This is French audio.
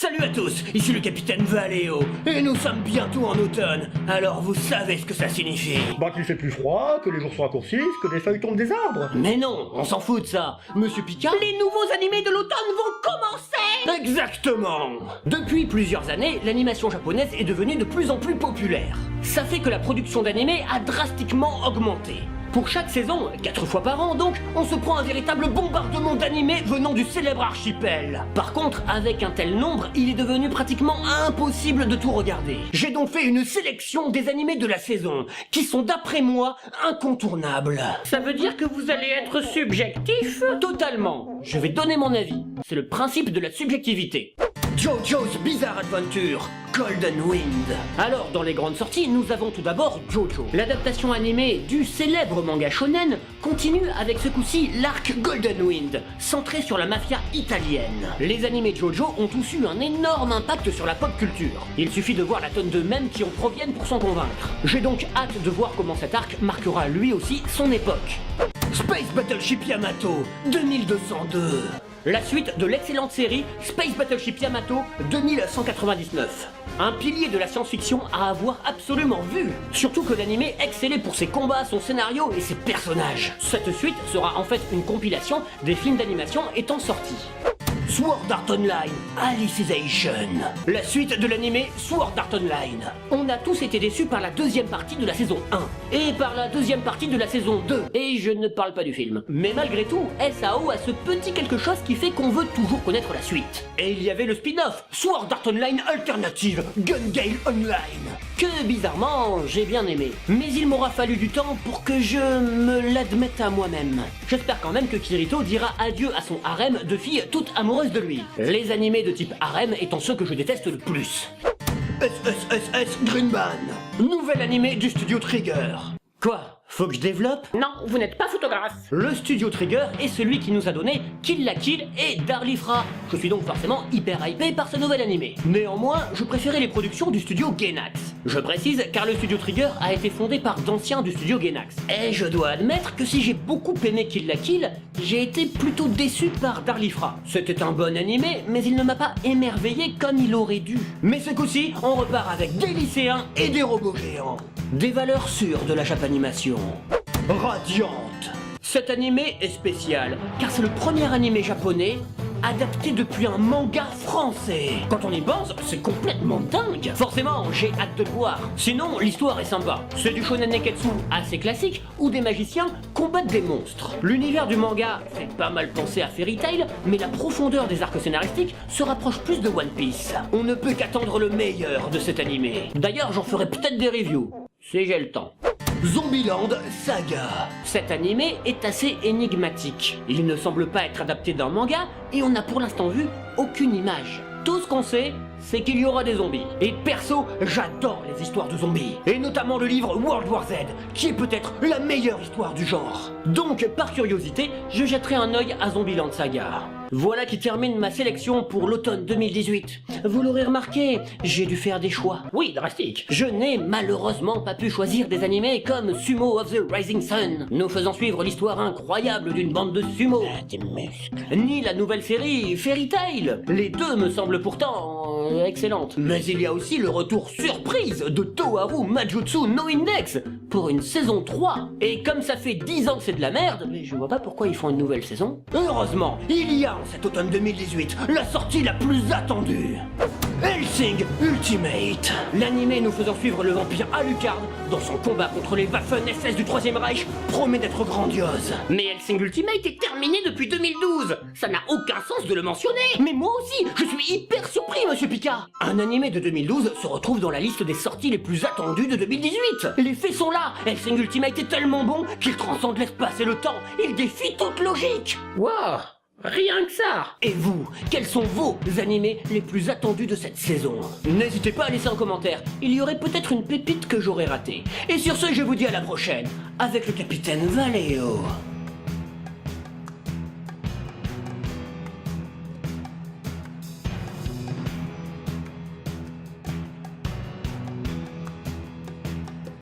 Salut à tous, ici le capitaine Valléo, et nous sommes bientôt en automne, alors vous savez ce que ça signifie. Bah qu'il fait plus froid, que les jours se raccourcissent, que des feuilles tombent des arbres. Mais non, on s'en fout de ça. Monsieur Picard, les nouveaux animés de l'automne vont commencer. Exactement. Depuis plusieurs années, l'animation japonaise est devenue de plus en plus populaire. Ça fait que la production d'animés a drastiquement augmenté. Pour chaque saison, 4 fois par an donc, on se prend un véritable bombardement d'animés venant du célèbre archipel. Par contre, avec un tel nombre, il est devenu pratiquement impossible de tout regarder. J'ai donc fait une sélection des animés de la saison, qui sont d'après moi incontournables. Ça veut dire que vous allez être subjectif? Totalement. Je vais donner mon avis. C'est le principe de la subjectivité. JoJo's Bizarre Adventure, Golden Wind. Alors, dans les grandes sorties, nous avons tout d'abord Jojo. L'adaptation animée du célèbre manga shonen continue avec ce coup-ci l'arc Golden Wind, centré sur la mafia italienne. Les animés Jojo ont tous eu un énorme impact sur la pop culture. Il suffit de voir la tonne de mèmes qui en proviennent pour s'en convaincre. J'ai donc hâte de voir comment cet arc marquera lui aussi son époque. Space Battleship Yamato, 2202. La suite de l'excellente série Space Battleship Yamato 2199. Un pilier de la science-fiction à avoir absolument vu. Surtout que l'anime excellait pour ses combats, son scénario et ses personnages. Cette suite sera en fait une compilation des films d'animation étant sortis. Sword Art Online, Alicization. La suite de l'anime Sword Art Online. On a tous été déçus par la deuxième partie de la saison 1 et par la deuxième partie de la saison 2. Et je ne parle pas du film. Mais malgré tout, SAO a ce petit quelque chose qui fait qu'on veut toujours connaître la suite. Et il y avait le spin-off Sword Art Online Alternative, Gun Gale Online, que bizarrement j'ai bien aimé. Mais il m'aura fallu du temps pour que je me l'admette à moi-même. J'espère quand même que Kirito dira adieu à son harem de filles toutes amoureuses de lui. Les animés de type harem étant ceux que je déteste le plus. SSSS Greenman, nouvel animé du studio Trigger. Quoi? Faut que je développe? Non, vous n'êtes pas photographe. Le studio Trigger est celui qui nous a donné Kill la Kill et Darlifra. Je suis donc forcément hyper hypé par ce nouvel animé. Néanmoins, je préférais les productions du studio Gainax. Je précise car le studio Trigger a été fondé par d'anciens du studio Gainax. Et je dois admettre que si j'ai beaucoup aimé Kill la Kill, j'ai été plutôt déçu par Darlifra. C'était un bon animé, mais il ne m'a pas émerveillé comme il aurait dû. Mais ce coup-ci, on repart avec des lycéens et des robots géants. Des valeurs sûres de la Japanimation. Radiante. Cet animé est spécial, car c'est le premier animé japonais adapté depuis un manga français. Quand on y pense, c'est complètement dingue. Forcément, j'ai hâte de le voir. Sinon, l'histoire est sympa. C'est du shonen neketsu assez classique, où des magiciens combattent des monstres. L'univers du manga fait pas mal penser à Fairy Tail, mais la profondeur des arcs scénaristiques se rapproche plus de One Piece. On ne peut qu'attendre le meilleur de cet animé. D'ailleurs, j'en ferai peut-être des reviews, si j'ai le temps. Zombieland Saga. Cet animé est assez énigmatique. Il ne semble pas être adapté d'un manga et on n'a pour l'instant vu aucune image. Tout ce qu'on sait, c'est qu'il y aura des zombies. Et perso, j'adore les histoires de zombies. Et notamment le livre World War Z, qui est peut-être la meilleure histoire du genre. Donc, par curiosité, je jetterai un œil à Zombieland Saga. Voilà qui termine ma sélection pour l'automne 2018. Vous l'aurez remarqué, j'ai dû faire des choix. Oui, drastiques. Je n'ai malheureusement pas pu choisir des animés comme Sumo of the Rising Sun, nous faisant suivre l'histoire incroyable d'une bande de sumo. Des muscles. Ni la nouvelle série Fairy Tail. Les deux me semblent pourtant excellentes. Mais il y a aussi le retour surprise de Toharu Majutsu no Index pour une saison 3. Et comme ça fait 10 ans que c'est de la merde, mais je vois pas pourquoi ils font une nouvelle saison. Heureusement, il y a cet automne 2018 la sortie la plus attendue. Hellsing Ultimate. L'animé nous faisant suivre le vampire Alucard dans son combat contre les Waffen SS du Troisième Reich promet d'être grandiose. Mais Hellsing Ultimate est terminé depuis 2012. Ça n'a aucun sens de le mentionner. Mais moi aussi, je suis hyper surpris, monsieur Picard. Un animé de 2012 se retrouve dans la liste des sorties les plus attendues de 2018. Les faits sont là. Hellsing Ultimate est tellement bon qu'il transcende l'espace et le temps. Il défie toute logique. Waouh, rien que ça. Et vous, quels sont vos animés les plus attendus de cette saison? N'hésitez pas à laisser un commentaire, il y aurait peut-être une pépite que j'aurais ratée. Et sur ce, je vous dis à la prochaine, avec le capitaine Valléo.